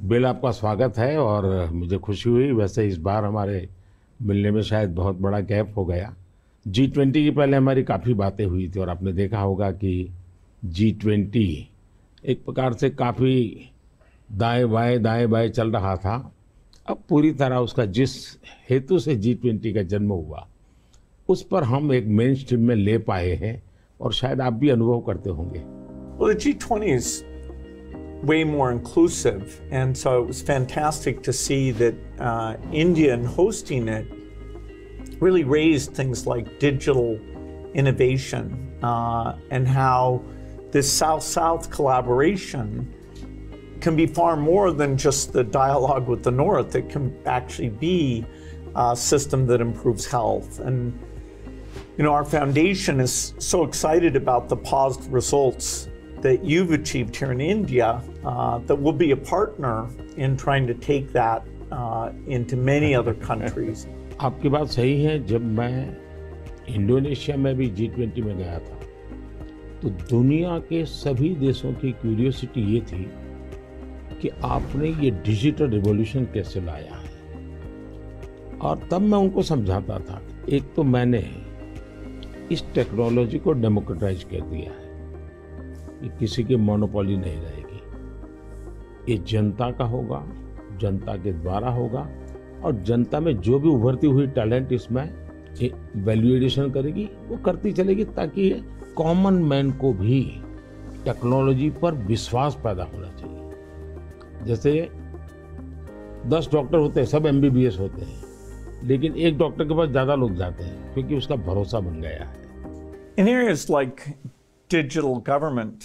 Bill, आपका स्वागत है और मुझे खुशी हुई। वैसे इस बार हमारे मिलने में शायद बहुत बड़ा गैप हो गया। G20 की पहले हमारी काफ़ी बातें हुई थी और आपने देखा होगा कि G20 एक प्रकार से काफ़ी दाएं बाएं चल रहा था। अब पूरी तरह उसका जिस हेतु से G20 का जन्म हुआ उस पर हम एक मेन स्ट्रीम में ले पाए हैं और शायद आप भी अनुभव करते होंगे। Well, the G20 is way more inclusive, and so it was fantastic to see that India, in hosting it, really raised things like digital innovation and how this South-South collaboration can be far more than just the dialogue with the North. It can actually be a system that improves health. And our foundation is so excited about the positive results that you've achieved here in India, that we'll be a partner in trying to take that into many other countries. आपकी बात सही है। जब मैं Indonesia में भी G20 में गया था तो दुनिया के सभी देशों की क्यूरियोसिटी ये थी कि आपने ये डिजिटल रिवॉल्यूशन कैसे लाया है। और तब मैं उनको समझाता था, एक तो मैंने इस टेक्नोलॉजी को डेमोक्रेटाइज कर दिया है, ये किसी की मोनोपोली नहीं रहेगी, ये जनता का होगा, जनता के द्वारा होगा और जनता में जो भी उभरती हुई टैलेंट इसमें वैल्यू एडिशन करेगी वो करती चलेगी, ताकि कॉमन मैन को भी टेक्नोलॉजी पर विश्वास पैदा होना चाहिए। जैसे 10 डॉक्टर होते हैं, सब MBBS होते हैं, लेकिन एक डॉक्टर के पास ज़्यादा लोग जाते हैं क्योंकि उसका भरोसा बन गया है। In areas like digital government,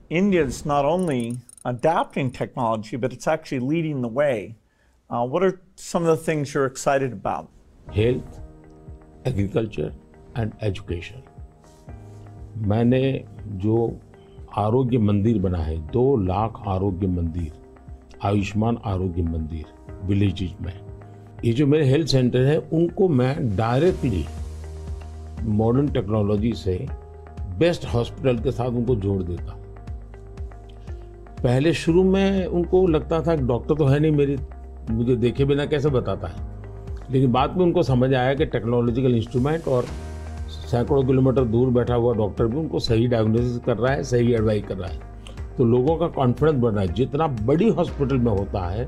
India is not only adapting technology, but it's actually leading the way. What are some of the things you're excited about? Health, agriculture and education. मैंने जो आरोग्य मंदिर बना है, 2 लाख आरोग्य मंदिर, आयुष्मान आरोग्य मंदिर विलेजेस में, ये जो मेरे हेल्थ सेंटर है उनको मैं डायरेक्टली मॉडर्न टेक्नोलॉजी से बेस्ट हॉस्पिटल के साथ उनको जोड़ देता हूँ। पहले शुरू में उनको लगता था कि डॉक्टर तो है नहीं, मुझे देखे बिना कैसे बताता है, लेकिन बाद में उनको समझ आया कि टेक्नोलॉजिकल इंस्ट्रूमेंट और सैकड़ों किलोमीटर दूर बैठा हुआ डॉक्टर भी उनको सही डायग्नोसिस कर रहा है, सही एडवाइस कर रहा है। तो लोगों का कॉन्फिडेंस बढ़ रहा है। जितना बड़ी हॉस्पिटल में होता है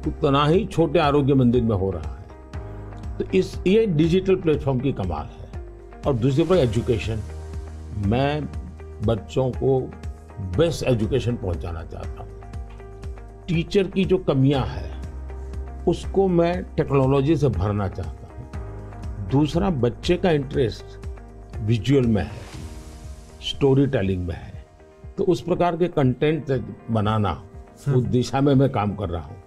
उतना ही छोटे आरोग्य मंदिर में हो रहा है। तो ये डिजिटल प्लेटफॉर्म की कमाल है। और दूसरे पर एजुकेशन, मैं बच्चों को बेस्ट एजुकेशन पहुंचाना चाहता हूँ। टीचर की जो कमियां हैं उसको मैं टेक्नोलॉजी से भरना चाहता हूँ। दूसरा, बच्चे का इंटरेस्ट विजुअल में है, स्टोरी टेलिंग में है, तो उस प्रकार के कंटेंट बनाना, उस दिशा में मैं काम कर रहा हूँ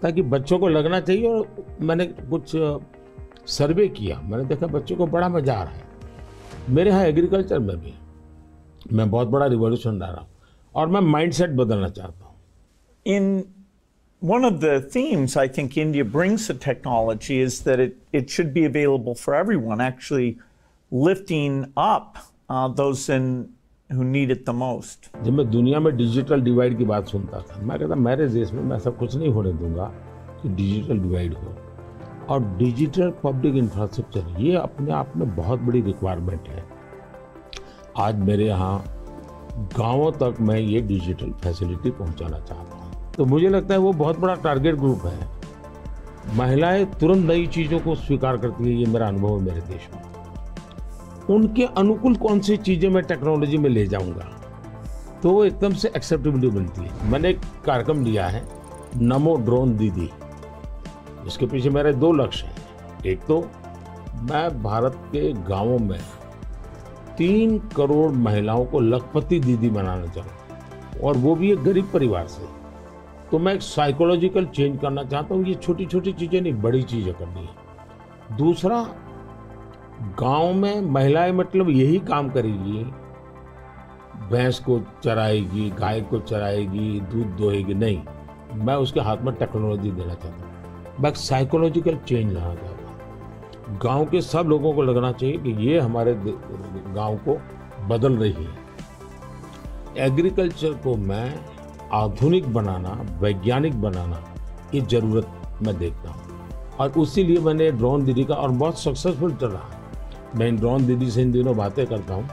ताकि बच्चों को लगना चाहिए। और मैंने कुछ सर्वे किया, मैंने देखा बच्चों को बड़ा मजा आ रहा है। मेरे यहाँ एग्रीकल्चर में भी मैं बहुत बड़ा रिवॉल्यूशन ला रहा हूँ और मैं माइंडसेट बदलना चाहता हूँ। In one of the themes I think India brings to technology is that it should be available for everyone, actually lifting up those who need it the most. जब मैं दुनिया में डिजिटल डिवाइड की बात सुनता था, मैं कहता मेरे देश में मैं ऐसा कुछ नहीं होने दूंगा कि डिजिटल डिवाइड हो। और डिजिटल पब्लिक इंफ्रास्ट्रक्चर ये अपने आप में बहुत बड़ी रिक्वायरमेंट है। आज मेरे यहाँ गांवों तक मैं ये डिजिटल फैसिलिटी पहुंचाना चाहता हूँ। तो मुझे लगता है वो बहुत बड़ा टारगेट ग्रुप है। महिलाएं तुरंत नई चीज़ों को स्वीकार करती है, ये मेरा अनुभव है मेरे देश में। उनके अनुकूल कौन सी चीज़ें मैं टेक्नोलॉजी में ले जाऊंगा तो वो एकदम से एक्सेप्टेबिलिटी बनती है। मैंने एक कार्यक्रम लिया है, नमो ड्रोन दीदी। इसके पीछे मेरे 2 लक्ष्य हैं। एक तो मैं भारत के गांवों में 3 करोड़ महिलाओं को लखपति दीदी बनाना चाहूँ, और वो भी एक गरीब परिवार से। तो मैं एक साइकोलॉजिकल चेंज करना चाहता हूँ। ये छोटी छोटी चीज़ें नहीं, बड़ी चीज़ें करनी है। दूसरा, गांव में महिलाएं मतलब यही काम करेगी, भैंस को चराएगी, गाय को चराएगी, दूध दोहेगी, नहीं, मैं उसके हाथ में टेक्नोलॉजी देना चाहता हूँ। मैं साइकोलॉजिकल चेंज लाना चाहता हूँ। गांव के सब लोगों को लगना चाहिए कि ये हमारे गांव को बदल रही है। एग्रीकल्चर को मैं आधुनिक बनाना, वैज्ञानिक बनाना, ये ज़रूरत मैं देखता हूँ। और उसी लिए मैंने ड्रोन दीदी का, और बहुत सक्सेसफुल चला। मैं इन ड्रोन दीदी से इन दिनों बातें करता हूँ,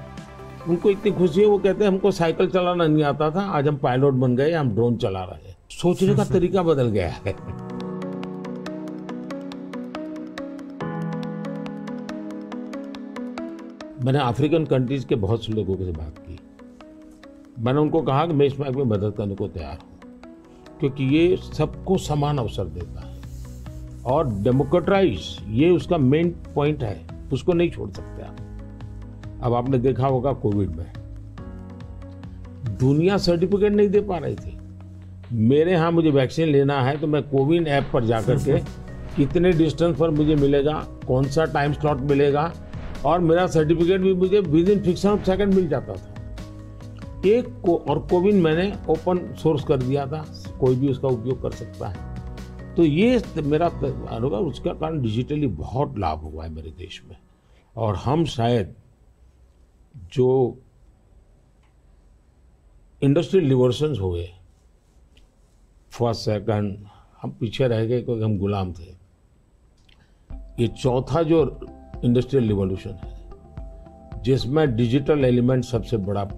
उनको इतनी खुशी है, वो कहते हैं हमको साइकिल चलाना नहीं आता था, आज हम पायलट बन गए, हम ड्रोन चला रहे हैं। सोचने का तरीका बदल गया है। मैंने अफ्रीकन कंट्रीज के बहुत से लोगों से बात की। मैंने उनको कहा कि मैं इस में मदद करने को तैयार हूँ, क्योंकि ये सबको समान अवसर देता है और डेमोक्रेटाइज, ये उसका मेन पॉइंट है, उसको नहीं छोड़ सकते आप। अब आपने देखा होगा कोविड में दुनिया सर्टिफिकेट नहीं दे पा रही थी। मेरे यहाँ मुझे वैक्सीन लेना है तो मैं कोविन ऐप पर जाकर के कितने डिस्टेंस पर मुझे मिलेगा, कौन सा टाइम स्लॉट मिलेगा, और मेरा सर्टिफिकेट भी मुझे within fraction of second मिल जाता था। और कोविन मैंने ओपन सोर्स कर दिया था, कोई भी उसका उपयोग कर सकता है। तो ये मेरा होगा, उसका कारण डिजिटली बहुत लाभ हुआ है मेरे देश में। और हम शायद जो इंडस्ट्रियल रिवॉल्यूशंस हुए, फर्स्ट सेकंड, हम पीछे रह गए क्योंकि हम गुलाम थे। ये चौथा जो इंडस्ट्रियल रिवॉल्यूशन है, जिसमें डिजिटल एलिमेंट सबसे बड़ा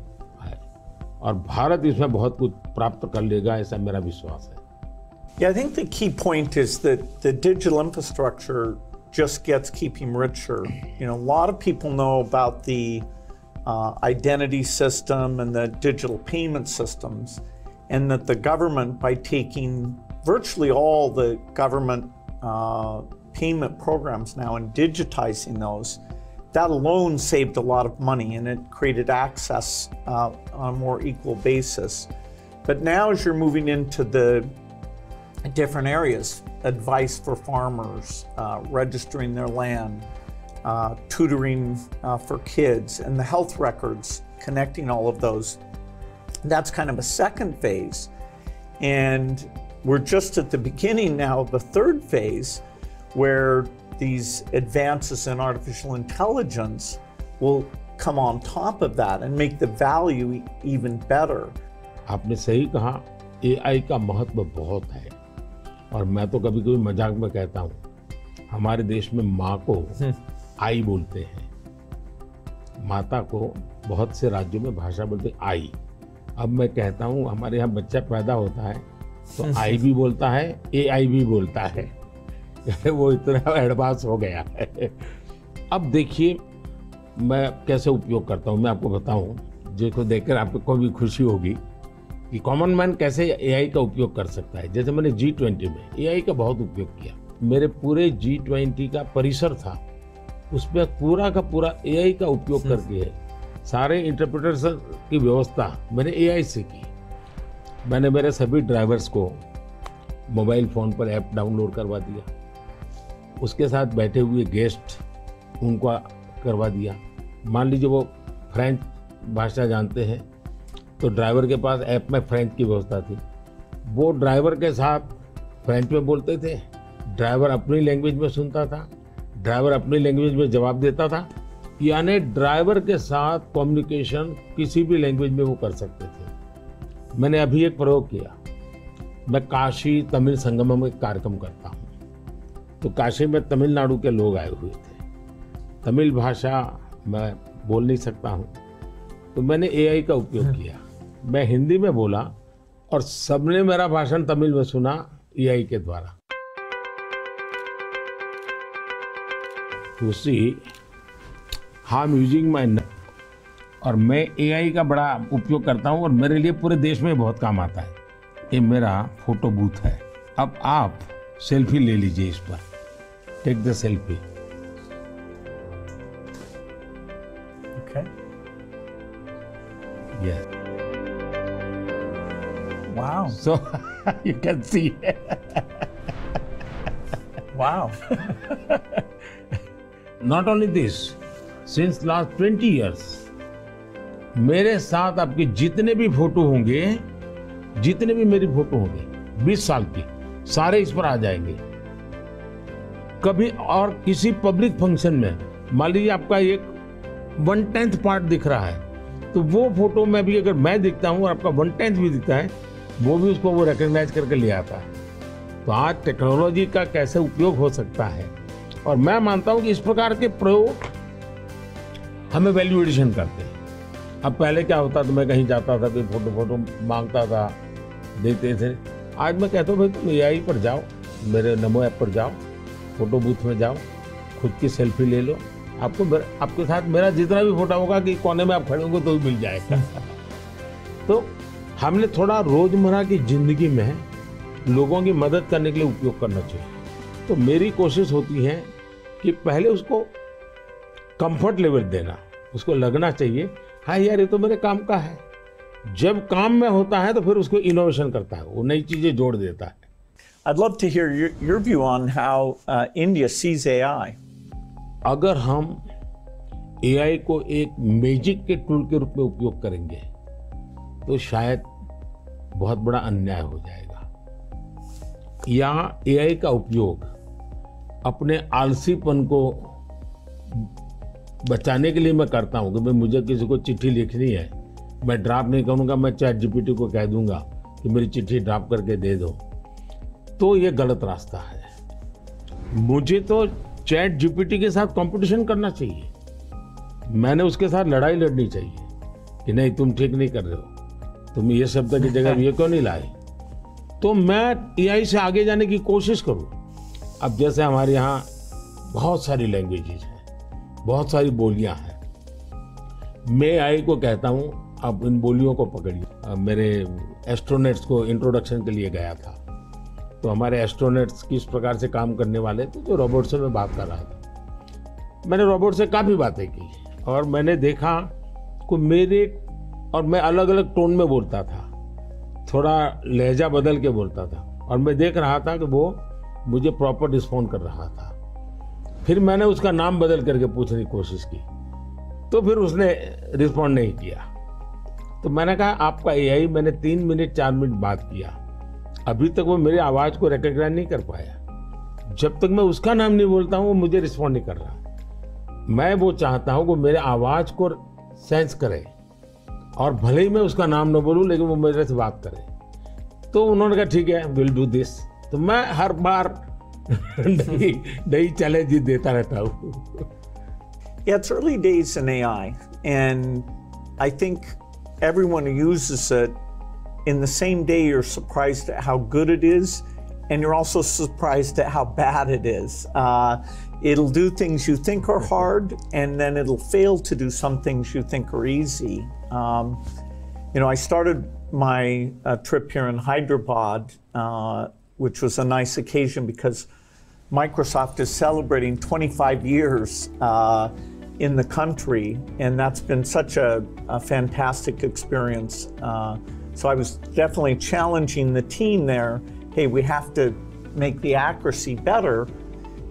है, और भारत इसमें बहुत कुछ प्राप्त कर लेगा, ऐसा मेरा विश्वास है। Yeah, I think the key point is that the digital infrastructure just gets keeping richer. You know, a lot of people know about the identity system and the digital payment systems, and that the government, by taking virtually all the government payment programs now and digitizing those, that alone saved a lot of money, and it created access on a more equal basis. But now as you're moving into the different areas, advice for farmers, registering their land, tutoring for kids, and the health records, connecting all of those, that's kind of a second phase. And we're just at the beginning now of the third phase, where these advances in artificial intelligence will come on top of that and make the value even better. आपने सही कहा, AI का महत्व बहुत है। और मैं तो कभी कभी मजाक में कहता हूँ, हमारे देश में माँ को आई बोलते हैं, माता को बहुत से राज्यों में भाषा बोलते हैं आई। अब मैं कहता हूँ हमारे यहाँ बच्चा पैदा होता है तो आई भी बोलता है, AI भी बोलता है। वो इतना एडवांस हो गया है। अब देखिए मैं कैसे उपयोग करता हूँ, मैं आपको बताऊँ, जिसको देखकर आपको भी खुशी होगी कि कॉमन मैन कैसे AI का उपयोग कर सकता है। जैसे मैंने G20 में AI का बहुत उपयोग किया। मेरे पूरे G20 का परिसर था, उसमें पूरा का पूरा AI का उपयोग करके सारे इंटरप्रेटर्स की व्यवस्था मैंने AI से की। मैंने मेरे सभी ड्राइवर्स को मोबाइल फ़ोन पर ऐप डाउनलोड करवा दिया, उसके साथ बैठे हुए गेस्ट उनको करवा दिया। मान लीजिए वो फ्रेंच भाषा जानते हैं तो ड्राइवर के पास ऐप में फ्रेंच की व्यवस्था थी, वो ड्राइवर के साथ फ्रेंच में बोलते थे, ड्राइवर अपनी लैंग्वेज में सुनता था, ड्राइवर अपनी लैंग्वेज में जवाब देता था। यानी ड्राइवर के साथ कम्युनिकेशन किसी भी लैंग्वेज में वो कर सकते थे। मैंने अभी एक प्रयोग किया, मैं काशी तमिल संगम में कार्यक्रम करता हूँ, तो काशी में तमिलनाडु के लोग आए हुए थे, तमिल भाषा मैं बोल नहीं सकता हूँ, तो मैंने AI का उपयोग किया। मैं हिंदी में बोला और सबने मेरा भाषण तमिल में सुना AI के द्वारा। तो see how I am using my, और मैं AI का बड़ा उपयोग करता हूँ और मेरे लिए पूरे देश में बहुत काम आता है। ये मेरा फोटो बूथ है। अब आप सेल्फी ले लीजिए इस पर, take the selfie. Okay. Yes. Wow. So you can see. Wow. Not only this, since last 20 years, मेरे साथ आपके जितने भी फोटो होंगे, जितने भी मेरी फोटो होंगे 20 साल की, सारे इस पर आ जाएंगे। कभी और किसी पब्लिक फंक्शन में मान लीजिए आपका एक 1/10 पार्ट दिख रहा है, तो वो फोटो में भी अगर मैं दिखता हूँ और आपका 1/10 भी दिखता है वो भी उसको वो रिकग्नाइज करके ले आता है। तो आज टेक्नोलॉजी का कैसे उपयोग हो सकता है, और मैं मानता हूं कि इस प्रकार के प्रयोग हमें वैल्यू एडिशन करते हैं। अब पहले क्या होता था, मैं कहीं जाता था, कोई फोटो मांगता था, देते थे। आज मैं कहता हूँ भाई तुम AI पर जाओ, मेरे नमो ऐप पर जाओ, फोटो बूथ में जाओ, खुद की सेल्फी ले लो, आपके साथ मेरा जितना भी फोटो होगा कि कोने में आप खड़े होंगे तो भी मिल जाएगा। तो हमने थोड़ा रोजमर्रा की जिंदगी में लोगों की मदद करने के लिए उपयोग करना चाहिए। तो मेरी कोशिश होती है कि पहले उसको कंफर्ट लेवल देना, उसको लगना चाहिए हाँ यार ये तो मेरे काम का है। जब काम में होता है तो फिर उसको इनोवेशन करता है, वो नई चीजें जोड़ देता है। I'd love to hear your view on how India sees AI. अगर हम AI को एक मैजिक के टूल के रूप में उपयोग करेंगे तो शायद बहुत बड़ा अन्याय हो जाएगा। या AI का उपयोग अपने आलसीपन को बचाने के लिए मैं करता हूं कि भाई मुझे किसी को चिट्ठी लिखनी है, मैं ड्राफ्ट नहीं करूंगा, मैं ChatGPT को कह दूंगा कि मेरी चिट्ठी ड्राफ्ट करके दे दो, तो ये गलत रास्ता है। मुझे तो ChatGPT के साथ कंपटीशन करना चाहिए, मैंने उसके साथ लड़ाई लड़नी चाहिए कि नहीं तुम ठीक नहीं कर रहे हो, तुम ये शब्द की जगह ये क्यों नहीं लाए। तो मैं AI से आगे जाने की कोशिश करूं। अब जैसे हमारे यहाँ बहुत सारी लैंग्वेजेस हैं, बहुत सारी बोलियां हैं, मैं AI को कहता हूं अब इन बोलियों को पकड़िए। मेरे एस्ट्रोनॉट्स को इंट्रोडक्शन के लिए गया था, तो हमारे एस्ट्रोनॉट्स किस प्रकार से काम करने वाले थे, जो रोबोट से मैं बात कर रहा था। मैंने रोबोट से काफ़ी बातें की और मैंने देखा कि मैं अलग अलग टोन में बोलता था, थोड़ा लहजा बदल के बोलता था, और मैं देख रहा था कि वो मुझे प्रॉपर रिस्पॉन्ड कर रहा था। फिर मैंने उसका नाम बदल करके पूछने की कोशिश की, तो फिर उसने रिस्पॉन्ड नहीं किया। तो मैंने कहा आपका AI, मैंने 3 मिनट 4 मिनट बात किया, अभी तक वो मेरी आवाज को रिकॉग्नाइज नहीं कर पाया। जब तक मैं उसका नाम नहीं बोलता हूं वो मुझे रिस्पॉन्ड नहीं कर रहा। मैं वो चाहता हूं कि मेरे आवाज को सेंस करे, और भले ही मैं उसका नाम न बोलूं लेकिन वो मेरे से बात करे। तो उन्होंने कहा ठीक है, विल डू दिस। तो मैं हर बार नई चैलेंज देता रहता हूं। Yeah, it's early days in AI, and I think everyone who uses it, in the same day you're surprised at how good it is, and you're also surprised at how bad it is. It'll do things you think are hard, and then it'll fail to do some things you think are easy. I started my trip here in Hyderabad, which was a nice occasion because Microsoft is celebrating 25 years in the country, and that's been such a fantastic experience. So I was definitely challenging the team there. Hey, we have to make the accuracy better.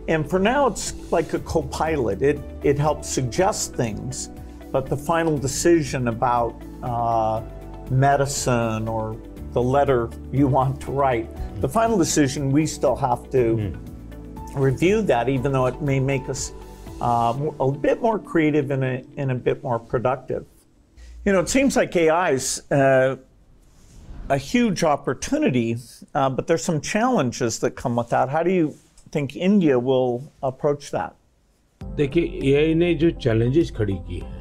And for now, it's like a co-pilot. It helps suggest things, but the final decision about medicine or the letter you want to write, the final decision, we still have to review that, even though it may make us a bit more creative and a bit more productive. It seems like AI is a huge opportunity, but there's some challenges that come with that. How do you think India will approach that? देखिए, AI ने जो challenges खड़ी की है,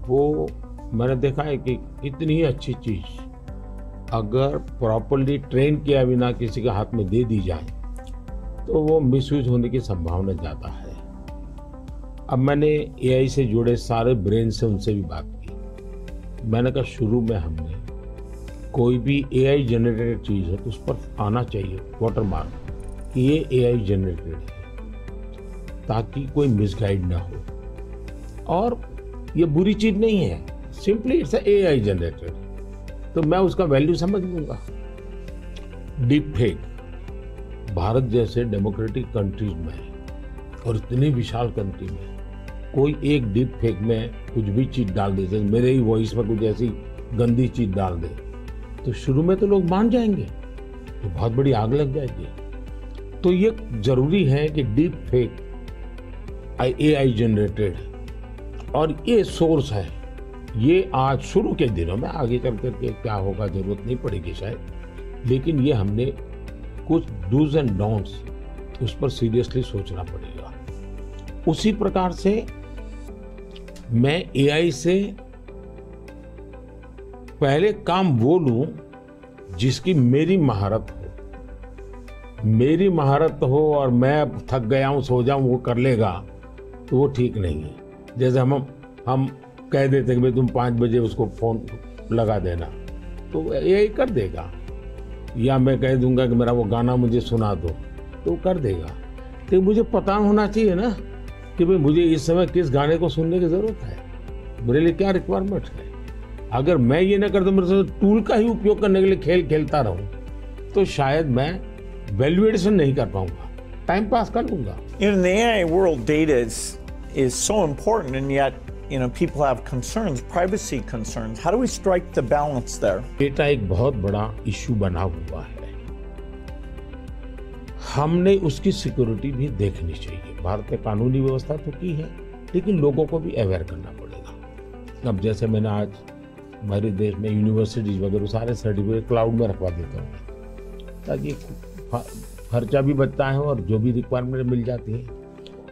वो मैंने देखा है कि इतनी अच्छी चीज अगर प्रॉपर्ली ट्रेन किया बिना किसी के हाथ में दे दी जाए तो वो मिसयूज होने की संभावना ज़्यादा है। अब मैंने AI से जुड़े सारे ब्रेन से उनसे भी बात की। मैंने कहा शुरू में हमने कोई भी AI जनरेटेड चीज़ है तो उस पर आना चाहिए वाटरमार्क कि ये AI जनरेटेड है, ताकि कोई मिसगाइड ना हो। और ये बुरी चीज़ नहीं है, सिंपली इट्स AI जनरेटेड, तो मैं उसका वैल्यू समझ लूँगा। डीप फेक भारत जैसे डेमोक्रेटिक कंट्रीज में और इतनी विशाल कंट्री में कोई एक डीप फेक में कुछ भी चीज़ डाल दे, जैसे मेरे ही वॉइस में कुछ ऐसी गंदी चीज़ डाल दे, तो शुरू में तो लोग मान जाएंगे, तो बहुत बड़ी आग लग जाएगी। तो ये जरूरी है कि डीप फेक AI जनरेटेड और ये सोर्स है ये आज शुरू के दिनों में, आगे चल करके क्या होगा जरूरत नहीं पड़ेगी शायद, लेकिन ये हमने कुछ डूज एंड डोंट्स उस पर सीरियसली सोचना पड़ेगा। उसी प्रकार से मैं एआई से पहले काम वो लूं जिसकी मेरी महारत हो। मेरी महारत हो और मैं थक गया हूं, सो जाऊं, वो कर लेगा, तो वो ठीक नहीं है। जैसे हम कह देते हैं कि भाई तुम 5 बजे उसको फोन लगा देना, तो एआई कर देगा। या मैं कह दूंगा कि मेरा वो गाना मुझे सुना दो, तो वो कर देगा। तो मुझे पता होना चाहिए ना कि भाई मुझे इस समय किस गाने को सुनने की जरूरत है, मेरे लिए क्या रिक्वायरमेंट है। अगर मैं ये ना कर दूं, मेरे से टूल का ही उपयोग करने के लिए खेल खेलता रहूं, तो शायद मैं वैल्यूएशन नहीं कर पाऊंगा, टाइम पास कर लूंगा। In the AI world, data is so important, and yet, people have concerns, privacy concerns. How do we strike the balance there? Data एक बहुत बड़ा इश्यू बना हुआ है, हमने उसकी सिक्योरिटी भी देखनी चाहिए। भारत ने कानूनी व्यवस्था तो की है, लेकिन लोगों को भी अवेयर करना पड़ेगा। अब जैसे मैंने आज हमारे देश में यूनिवर्सिटीज वगैरह सारे सर्टिफिकेट क्लाउड में रखवा देता हूँ, ताकि खर्चा भी बचता है और जो भी रिक्वायरमेंट मिल जाती है।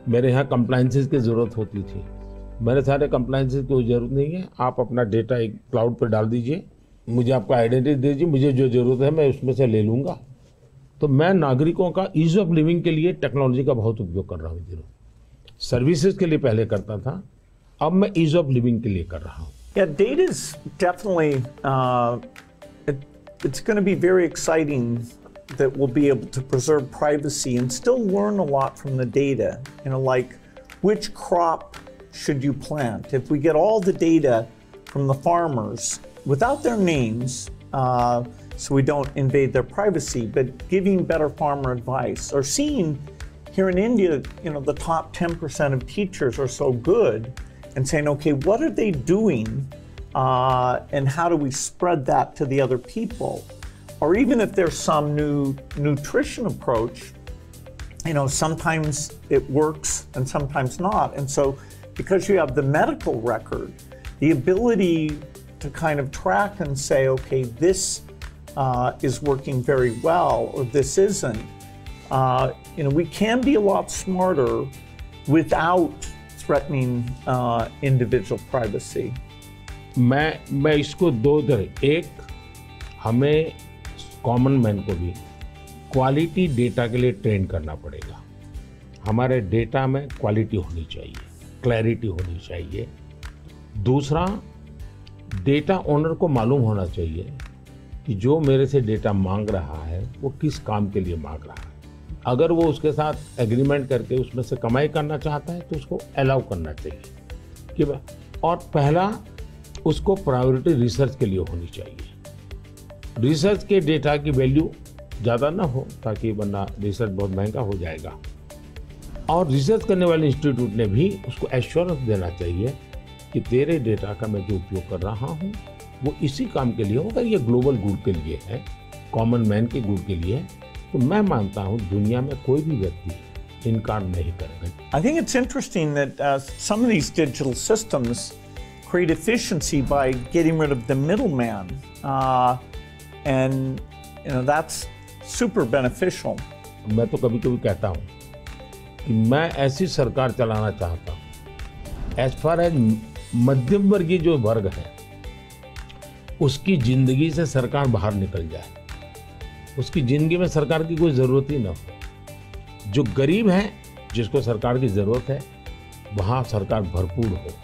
मेरे यहाँ कंप्लायंसेस की ज़रूरत होती थी, मेरे सारे कंप्लायंसेस की कोई ज़रूरत नहीं है। आप अपना डेटा एक क्लाउड पर डाल दीजिए, मुझे आपका आइडेंटिटी दीजिए, मुझे जो ज़रूरत है मैं उसमें से ले लूँगा। तो मैं नागरिकों का ईज ऑफ लिविंग के लिए टेक्नोलॉजी का बहुत उपयोग कर रहा हूँ। दिनों सर्विसेज के लिए पहले करता था, अब मैं ईज ऑफ लिविंग के लिए कर रहा हूँ। Yeah, data is definitely, it's going to be very exciting that we'll be able to preserve privacy and still learn a lot from the data. Like which crop should you plant? If we get all the data from the farmers without their names, so we don't invade their privacy, but giving better farmer advice, or seeing here in India, the top 10% of teachers are so good, and saying, okay, what are they doing, and how do we spread that to the other people? Or even if there's some new nutrition approach, sometimes it works and sometimes not. And so because you have the medical record, the ability to kind of track and say, okay, this is working very well, or this isn't, we can be a lot smarter without threatening individual privacy. मैं इसको दो तरह, एक हमें common man को भी quality data के लिए ट्रेन करना पड़ेगा। हमारे डेटा में क्वालिटी होनी चाहिए, क्लैरिटी होनी चाहिए। दूसरा, डेटा ओनर को मालूम होना चाहिए कि जो मेरे से डेटा मांग रहा है वो किस काम के लिए मांग रहा है। अगर वो उसके साथ एग्रीमेंट करके उसमें से कमाई करना चाहता है तो उसको अलाउ करना चाहिए कि और पहला, उसको प्रायोरिटी रिसर्च के लिए होनी चाहिए। रिसर्च के डेटा की वैल्यू ज़्यादा ना हो, ताकि वरना रिसर्च बहुत महंगा हो जाएगा। और रिसर्च करने वाले इंस्टीट्यूट ने भी उसको एश्योरेंस देना चाहिए कि तेरे डेटा का मैं जो उपयोग कर रहा हूँ वो इसी काम के लिए होगा, ये ग्लोबल गुड के लिए है, कॉमन मैन के गुड के लिए है। तो मैं मानता हूँ दुनिया में कोई भी व्यक्ति इनकार नहीं करेगा। I think it's interesting that some of these digital systems create efficiency by getting rid of the middleman, and that's super beneficial. मैं तो कभी कभी कहता हूँ कि मैं ऐसी सरकार चलाना चाहता हूँ एज फार एज मध्यम वर्गीय जो वर्ग है उसकी जिंदगी से सरकार बाहर निकल जाए, उसकी जिंदगी में सरकार की कोई ज़रूरत ही ना हो। जो गरीब है जिसको सरकार की ज़रूरत है वहाँ सरकार भरपूर हो,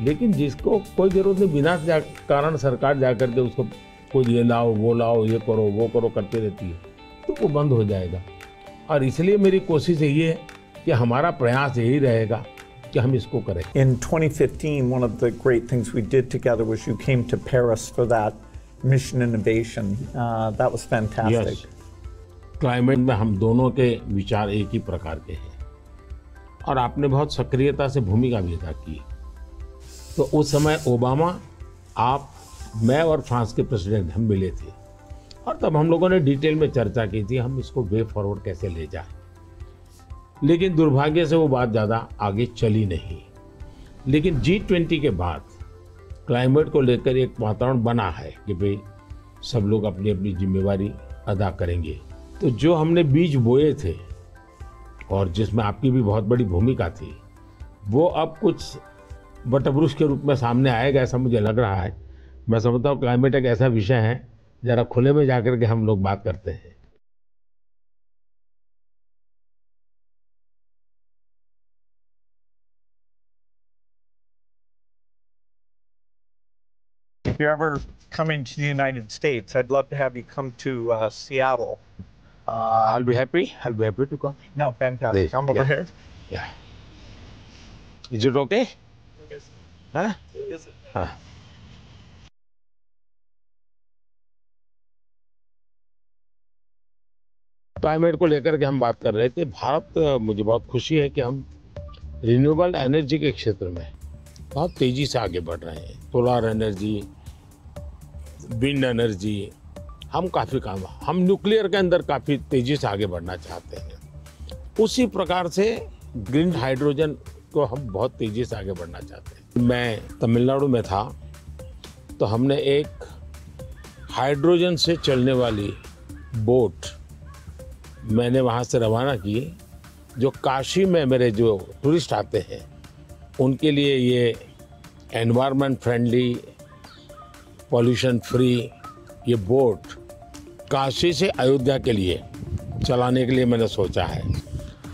लेकिन जिसको कोई ज़रूरत नहीं, बिना कारण सरकार जा करके उसको कोई ये लाओ वो लाओ, ये करो वो करो करती रहती है, तो वो बंद हो जाएगा। और इसलिए मेरी कोशिश यही है कि हमारा प्रयास यही रहेगा कि हम इसको करें। In 2015, one of the great things we did together was you came to Paris for that mission innovation. That was fantastic. Yes. Climate में हम दोनों के विचार एक ही प्रकार के हैं और आपने बहुत सक्रियता से भूमिका भी अदा की। तो उस समय ओबामा, आप, मैं और फ्रांस के प्रेसिडेंट हम मिले थे और तब हम लोगों ने डिटेल में चर्चा की थी हम इसको वे फॉरवर्ड कैसे ले जाएं। लेकिन दुर्भाग्य से वो बात ज़्यादा आगे चली नहीं। लेकिन G20 के बाद क्लाइमेट को लेकर एक वातावरण बना है कि भाई सब लोग अपनी अपनी जिम्मेवारी अदा करेंगे। तो जो हमने बीज बोए थे और जिसमें आपकी भी बहुत बड़ी भूमिका थी, वो अब कुछ वटवृक्ष के रूप में सामने आएगा, ऐसा मुझे लग रहा है। मैं समझता हूँ क्लाइमेट एक ऐसा विषय है, जरा खुले में जाकर के हम लोग बात करते हैं। If you're ever coming to the United States, I'd love to have you come to Seattle. I'll be happy to come. No, fantastic. Come over here. Yeah. Is it okay? Yes. Huh? Yes. हाँ। Climate को लेकर के हम बात कर रहे थे। भारत, मुझे बहुत खुशी है कि हम रिन्यूएबल एनर्जी के क्षेत्र में बहुत तेजी से आगे बढ़ रहे हैं। सोलर एनर्जी, विंड एनर्जी, हम काफ़ी काम, हम न्यूक्लियर के अंदर काफ़ी तेजी से आगे बढ़ना चाहते हैं। उसी प्रकार से ग्रीन हाइड्रोजन को हम बहुत तेजी से आगे बढ़ना चाहते हैं। मैं तमिलनाडु में था तो हमने एक हाइड्रोजन से चलने वाली बोट मैंने वहाँ से रवाना की, जो काशी में मेरे जो टूरिस्ट आते हैं उनके लिए ये एनवायरनमेंट फ्रेंडली, पॉल्यूशन फ्री ये बोट काशी से अयोध्या के लिए चलाने के लिए मैंने सोचा है,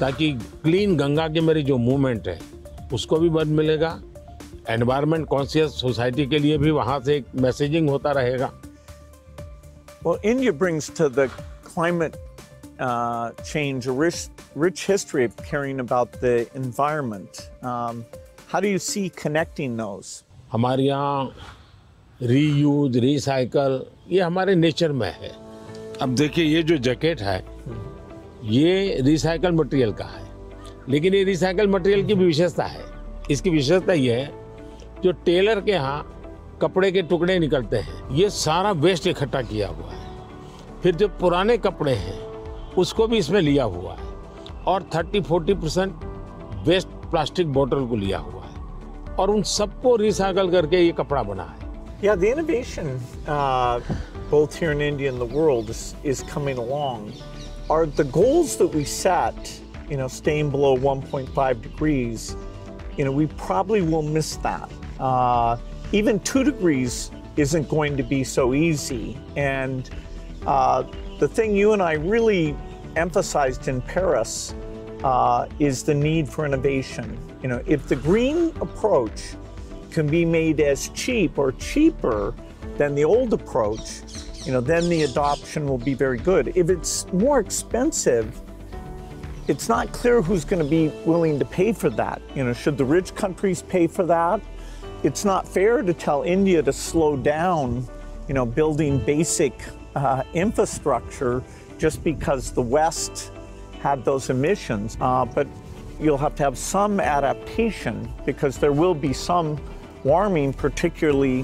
ताकि क्लीन गंगा की मेरी जो मूवमेंट है उसको भी मदद मिलेगा, एनवायरनमेंट कॉन्शियस सोसाइटी के लिए भी वहाँ से एक मैसेजिंग होता रहेगा। Well, India brings to the climate change a rich history of caring about the environment. How do you see connecting those? हमारे यहाँ रीयूज, रिसाइकल ये हमारे नेचर में है। अब देखिए ये जो जैकेट है ये रिसाइकल मटेरियल का है, लेकिन ये रिसाइकल मटेरियल की भी विशेषता है। इसकी विशेषता ये है, जो टेलर के यहाँ कपड़े के टुकड़े निकलते हैं ये सारा वेस्ट इकट्ठा किया हुआ है। फिर जो पुराने कपड़े हैं उसको भी इसमें लिया हुआ है, और 30-40% वेस्ट प्लास्टिक बोतल को लिया हुआ है, और उन सबको रिसाइकल करके ये कपड़ा बना है। Yeah, the innovation both here in India and the world is coming along. Are the goals that we set, staying below 1.5 degrees, we probably will miss that. Even 2 degrees isn't going to be so easy. And the thing you and I really emphasized in Paris is the need for innovation. If the green approach can be made as cheap or cheaper than the old approach, then the adoption will be very good. If it's more expensive, it's not clear who's going to be willing to pay for that. Should the rich countries pay for that? It's not fair to tell India to slow down, building basic infrastructure just because the West had those emissions. But you'll have to have some adaptation, because there will be some warming, particularly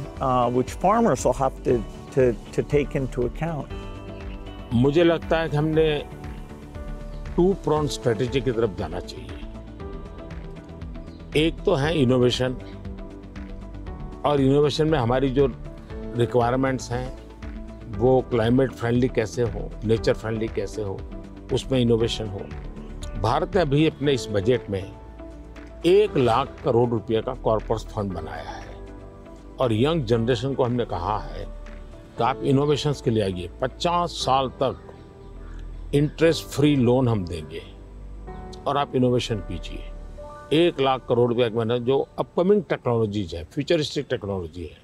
which farmers will have to take into account. मुझे लगता है कि हमने 2-pronged strategy की तरफ जाना चाहिए। एक तो है इनोवेशन, और इनोवेशन में हमारी जो रिक्वायरमेंट्स हैं वो क्लाइमेट फ्रेंडली कैसे हो, नेचर फ्रेंडली कैसे हो, उसमें इनोवेशन हो। भारत ने अभी अपने इस बजट में 1 लाख करोड़ रुपए का कॉर्पस फंड बनाया है, और यंग जनरेशन को हमने कहा है कि आप इनोवेशंस के लिए आइए। 50 साल तक इंटरेस्ट फ्री लोन हम देंगे और आप इनोवेशन कीजिए। 1 लाख करोड़ रुपए का मैंने जो अपकमिंग टेक्नोलॉजीज है, फ्यूचरिस्टिक टेक्नोलॉजी है,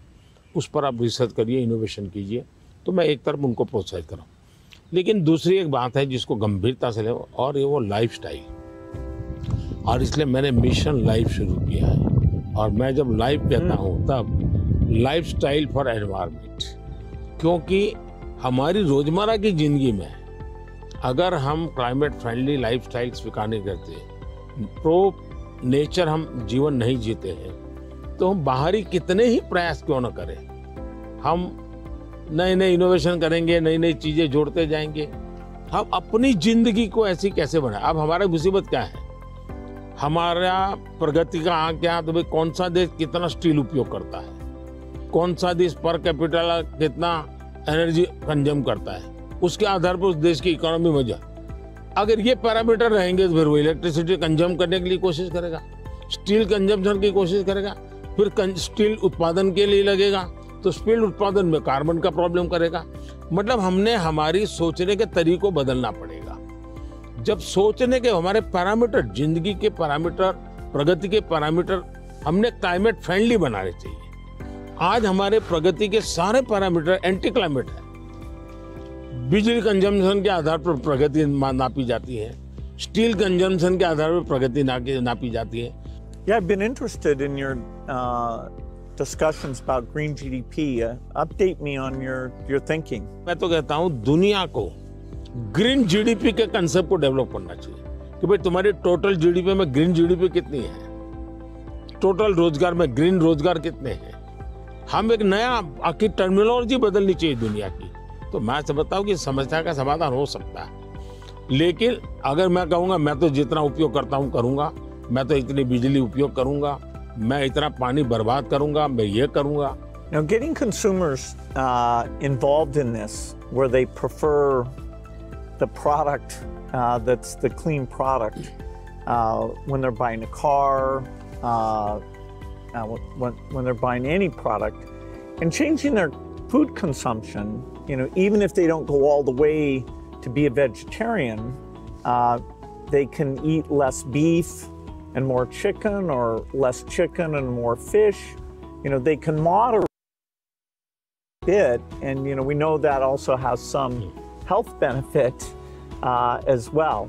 उस पर आप रिसर्च करिए, इनोवेशन कीजिए। तो मैं एक तरफ उनको प्रोत्साहित करूँ, लेकिन दूसरी एक बात है जिसको गंभीरता से ले, और ये वो लाइफस्टाइल, और इसलिए मैंने मिशन लाइफ शुरू किया है। और मैं जब लाइफ कहता हूँ तब लाइफस्टाइल फॉर एनवायरनमेंट, क्योंकि हमारी रोजमर्रा की जिंदगी में अगर हम क्लाइमेट फ्रेंडली लाइफस्टाइल स्वीकार नहीं करते, प्रो नेचर हम जीवन नहीं जीते हैं, तो हम बाहरी कितने ही प्रयास क्यों न करें, हम नए नए इनोवेशन करेंगे, नई नई चीजें जोड़ते जाएंगे, हम अपनी जिंदगी को ऐसी कैसे बनाए। अब हमारा मुसीबत क्या है, हमारा प्रगति का आंक क्या, तो भाई कौन सा देश कितना स्टील उपयोग करता है, कौन सा देश पर कैपिटल कितना एनर्जी कंज्यूम करता है, उसके आधार पर उस देश की इकोनॉमी में जा। अगर ये पैरामीटर रहेंगे तो फिर वो इलेक्ट्रिसिटी कंज्यूम करने के लिए कोशिश करेगा, स्टील कंजम्पशन की कोशिश करेगा, फिर स्टील उत्पादन के लिए लगेगा तो स्टील उत्पादन में कार्बन का प्रॉब्लम करेगा। मतलब हमने हमारी सोचने के तरीकों बदलना पड़ेगा। जब सोचने के हमारे पैरामीटर, जिंदगी के पैरामीटर, प्रगति के पैरामीटर हमने क्लाइमेट फ्रेंडली बनाने चाहिए। आज हमारे प्रगति के सारे पैरामीटर एंटी क्लाइमेट है। बिजली कंजम्पशन के आधार पर प्रगति नापी जाती है, स्टील कंजम्पशन के आधार पर प्रगति नापी जाती है। Yeah, I've been interested in your discussions about green GDP. Update me on your thinking. मैं तो कहता हूँ दुनिया को ग्रीन जीडीपी के कंसेप्ट को डेवलप करना चाहिए कि भाई तुम्हारी टोटल जीडीपी में ग्रीन जीडीपी कितनी है, टोटल रोजगार में ग्रीन रोजगार कितने हैं। हम एक नया आखिर टर्मिनोलॉजी बदलनी चाहिए दुनिया की। तो मैं समझता हूँ कि समस्या का समाधान हो सकता है। लेकिन अगर मैं कहूँगा मैं तो जितना उपयोग करता हूँ करूँगा, मैं तो इतनी बिजली उपयोग करूँगा, मैं इतना पानी बर्बाद करूँगा, मैं ये करूँगा। Now, getting consumers involved in this, where they prefer the product that's the clean product when they're buying a car, when they're buying any product, and changing their food consumption. You know, even if they don't go all the way to be a vegetarian, they can eat less beef and more chicken, or less chicken and more fish. You know, they can moderate a bit, and you know, we know that also has some health benefit as well.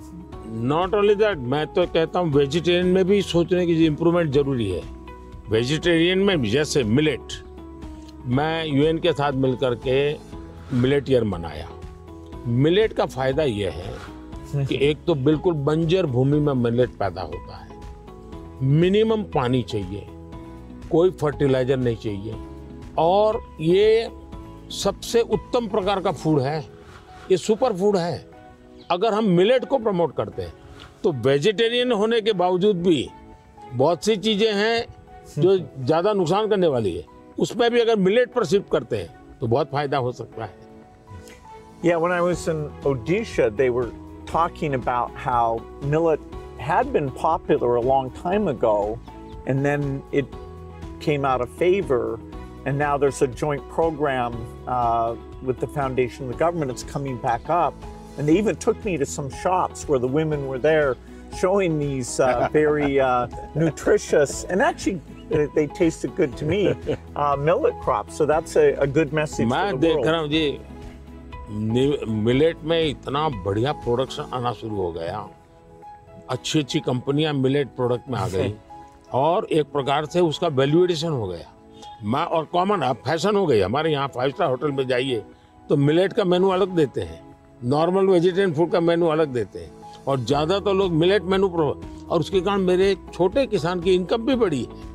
Not only that, मैं तो कहता हूँ vegetarian में भी सोचने की improvement जरूरी है। वेजिटेरियन में जैसे मिलेट, मैं यूएन के साथ मिलकर के मिलेट ईयर मनाया। मिलेट का फायदा यह है कि एक तो बिल्कुल बंजर भूमि में मिलेट पैदा होता है, मिनिमम पानी चाहिए, कोई फर्टिलाइजर नहीं चाहिए, और ये सबसे उत्तम प्रकार का फूड है, ये सुपर फूड है। अगर हम मिलेट को प्रमोट करते हैं तो वेजिटेरियन होने के बावजूद भी बहुत सी चीजें हैं जो ज्यादा नुकसान करने वाली है, उसमें भी अगर मिलेट पर शिफ्ट करते हैं तो बहुत फायदा हो सकता है। Yeah, when I was in Odisha, they were talking about how millet had been popular a long time ago, and then it came out of favor, and now there's a joint program with the foundation and the government. It's coming back up, and they even took me to some shops where the women were there showing these very nutritious, and actually they tasted good to me, millet crops. So that's a good message for the world. मैं देख रहा हूँ जी, millet में इतना बढ़िया production आना शुरू हो गया, अच्छी अच्छी कंपनियां मिलेट प्रोडक्ट में आ गई, और एक प्रकार से उसका वैल्यू एडिशन हो गया। मैं और कॉमन अब फैशन हो गई। हमारे यहाँ 5 स्टार होटल में जाइए तो मिलेट का मेनू अलग देते हैं, नॉर्मल वेजिटेरियन फूड का मेनू अलग देते हैं, और ज़्यादातर लोग मिलेट मेनू और उसके कारण मेरे छोटे किसान की इनकम भी बढ़ी है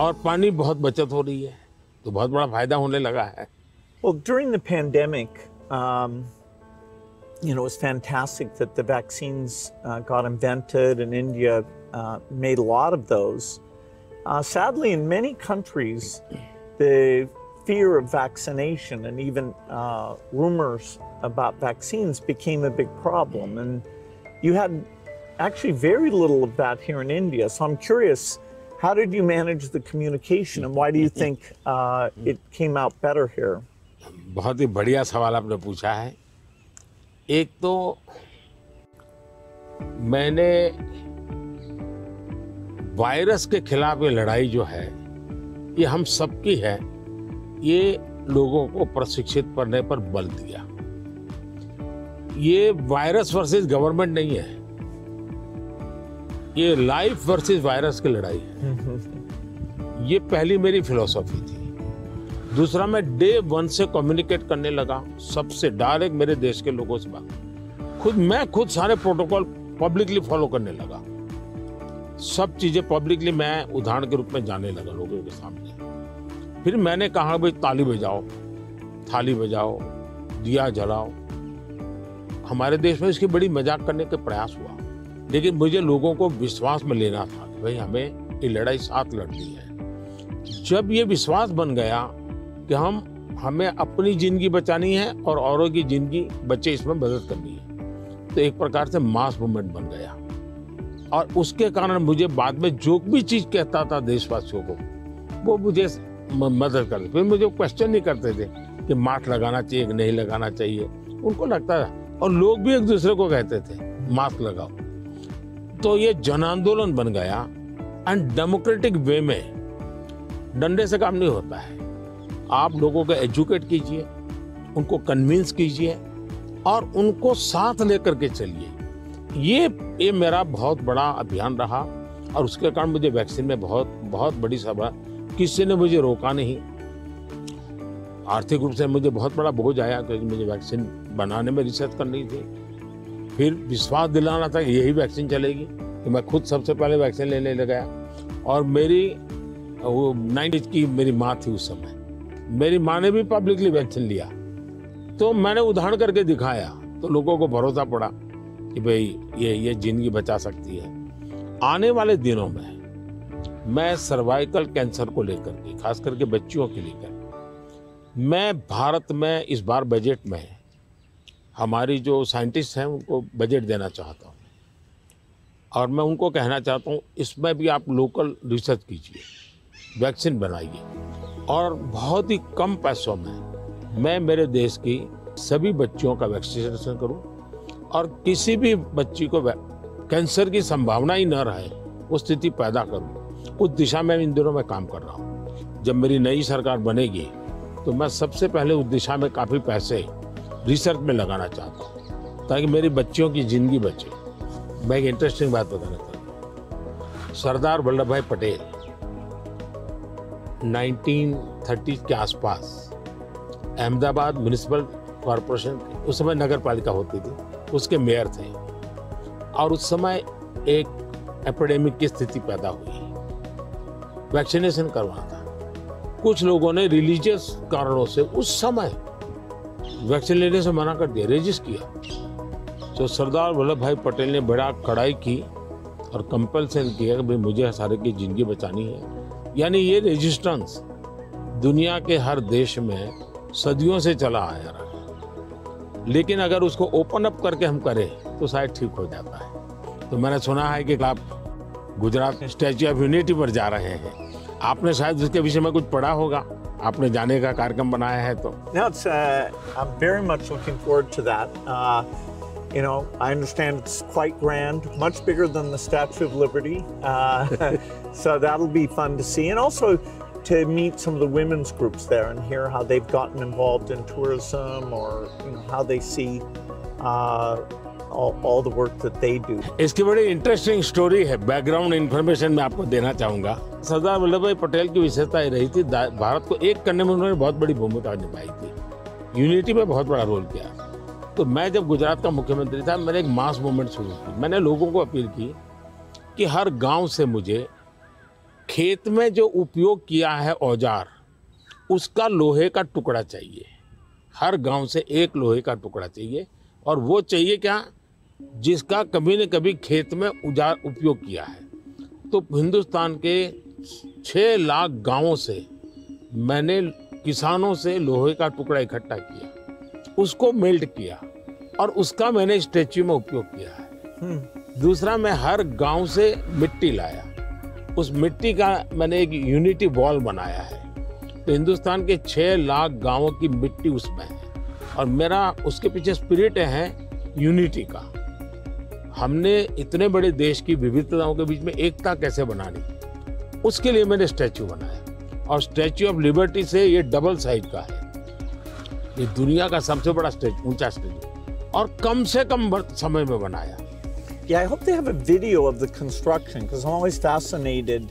और पानी बहुत बचत हो रही है, तो बहुत बड़ा फायदा होने लगा है। Well, during the pandemic, you know, it was fantastic that the vaccines got invented, and India made a lot of those. Sadly, in many countries, the fear of vaccination and even rumors about vaccines became a big problem. And you had actually very little of that here in India. So I'm curious, how did you manage the communication, and why do you think it came out better here? बहुत ही बढ़िया सवाल आपने पूछा है। एक तो मैंने virus के खिलाफ ये लड़ाई जो है ये हम सबकी है, ये लोगों को प्रशिक्षित करने पर बल दिया। ये वायरस वर्सेस गवर्नमेंट नहीं है, ये लाइफ वर्सेस वायरस की लड़ाई है। ये पहली मेरी फिलॉसफी थी। दूसरा, मैं डे 1 से कम्युनिकेट करने लगा सबसे डायरेक्ट, मेरे देश के लोगों से बात। मैं खुद सारे प्रोटोकॉल पब्लिकली फॉलो करने लगा, सब चीजें पब्लिकली मैं उदाहरण के रूप में जाने लगा लोगों के सामने। फिर मैंने कहा भाई ताली बजाओ, थाली बजाओ, दिया जलाओ। हमारे देश में इसकी बड़ी मजाक करने के प्रयास हुआ, लेकिन मुझे लोगों को विश्वास में लेना था कि भाई हमें ये लड़ाई साथ लड़नी है। जब ये विश्वास बन गया कि हमें अपनी जिंदगी बचानी है और औरों की जिंदगी बचे इसमें मदद करनी है, तो एक प्रकार से मास मूवमेंट बन गया। और उसके कारण मुझे बाद में जो भी चीज कहता था देशवासियों को, वो मुझे मदद करते। फिर मुझे क्वेश्चन नहीं करते थे कि मास्क लगाना चाहिए कि नहीं लगाना चाहिए, उनको लगता था। और लोग भी एक दूसरे को कहते थे मास्क लगाओ। तो ये जन आंदोलन बन गया। एंड डेमोक्रेटिक वे में डंडे से काम नहीं होता है। आप लोगों को एजुकेट कीजिए, उनको कन्विंस कीजिए और उनको साथ लेकर के चलिए। ये मेरा बहुत बड़ा अभियान रहा और उसके कारण मुझे वैक्सीन में बहुत बड़ी सभा, किसी ने मुझे रोका नहीं। आर्थिक रूप से मुझे बहुत बड़ा बोझ आया क्योंकि मुझे वैक्सीन बनाने में रिसर्च करनी थी, फिर विश्वास दिलाना था कि यही वैक्सीन चलेगी, कि मैं खुद सबसे पहले वैक्सीन लेने लग गया। और मेरी 90 की मेरी माँ थी उस समय, मेरी माँ ने भी पब्लिकली वैक्सीन लिया, तो मैंने उदाहरण करके दिखाया, तो लोगों को भरोसा पड़ा कि भाई ये जिंदगी बचा सकती है। आने वाले दिनों में मैं सर्वाइकल कैंसर को लेकर के, खास करके बच्चियों के लेकर, मैं भारत में इस बार बजट में हमारी जो साइंटिस्ट हैं उनको बजट देना चाहता हूँ। और मैं उनको कहना चाहता हूँ इसमें भी आप लोकल रिसर्च कीजिए, वैक्सीन बनाइए और बहुत ही कम पैसों में मैं मेरे देश की सभी बच्चियों का वैक्सीनेशन करूँ और किसी भी बच्ची को कैंसर की संभावना ही न रहे वो स्थिति पैदा करूँ। उस दिशा में इन दिनों मैं काम कर रहा हूँ। जब मेरी नई सरकार बनेगी तो मैं सबसे पहले उस दिशा में काफ़ी पैसे रिसर्च में लगाना चाहता हूँ ताकि मेरी बच्चियों की जिंदगी बचे। मैं एक इंटरेस्टिंग बात बताना चाहता हूँ। सरदार वल्लभ भाई पटेल 1930 के आसपास अहमदाबाद म्युनिसिपल कॉरपोरेशन, उस समय नगर पालिका होती थी, उसके मेयर थे और उस समय एक एपिडेमिक की स्थिति पैदा हुई, वैक्सीनेशन करवाना था। कुछ लोगों ने रिलीजियस कारणों से उस समय वैक्सीन लेने से मना कर दिया, रेजिस्ट किया। तो सरदार वल्लभ भाई पटेल ने बड़ा कड़ाई की और कंपल्सन किया कि भाई मुझे सारे की जिंदगी बचानी है। यानी ये रेजिस्टेंस दुनिया के हर देश में सदियों से चला आया रहा, लेकिन अगर उसको ओपन अप करके हम करें तो शायद ठीक हो जाता है। तो मैंने सुना है कि आप गुजरात में स्टैच्यू ऑफ यूनिटी पर जा रहे हैं, आपने शायद उसके विषय में कुछ पढ़ा होगा, आपने जाने का कार्यक्रम बनाया है तो। No, I'm very much looking forward to that. You know, I understand it's quite grand, much bigger than the Statue of Liberty. So that'll be fun to see. And also to meet some of the women's groups there and hear how they've gotten involved in tourism or how they see all the work that they do. इसकी बड़ी interesting story है, background information मैं आपको देना चाहूँगा। सरदार वल्लभ भाई पटेल की विशेषता ये रही थी, भारत को एक करने में उन्होंने बहुत बड़ी भूमिका निभाई थी, यूनिटी में बहुत बड़ा रोल किया। तो मैं जब गुजरात का मुख्यमंत्री था, मैंने एक मास मूवमेंट शुरू की। मैंने लोगों को अपील की कि हर गांव से मुझे खेत में जो उपयोग किया है औजार, उसका लोहे का टुकड़ा चाहिए। हर गांव से एक लोहे का टुकड़ा चाहिए और वो चाहिए क्या, जिसका कभी न कभी खेत में औजार उपयोग किया है। तो हिंदुस्तान के 6 लाख गांवों से मैंने किसानों से लोहे का टुकड़ा इकट्ठा किया, उसको मेल्ट किया और उसका मैंने स्टैच्यू में उपयोग किया है। दूसरा, मैं हर गांव से मिट्टी लाया, उस मिट्टी का मैंने एक यूनिटी वॉल बनाया है। तो हिंदुस्तान के 6 लाख गांवों की मिट्टी उसमें है और मेरा उसके पीछे स्पिरिट है यूनिटी का। हमने इतने बड़े देश की विविधताओं के बीच में एकता कैसे बनानी, उसके लिए मैंने स्टैच्यू बनाया। और स्टैच्यू ऑफ लिबर्टी से ये डबल साइज का है, ये दुनिया का सबसे बड़ा ऊंचा स्टैच्यू और कम से कम समय में बनाया। Yeah, I hope they have a video of the construction because I'm always fascinated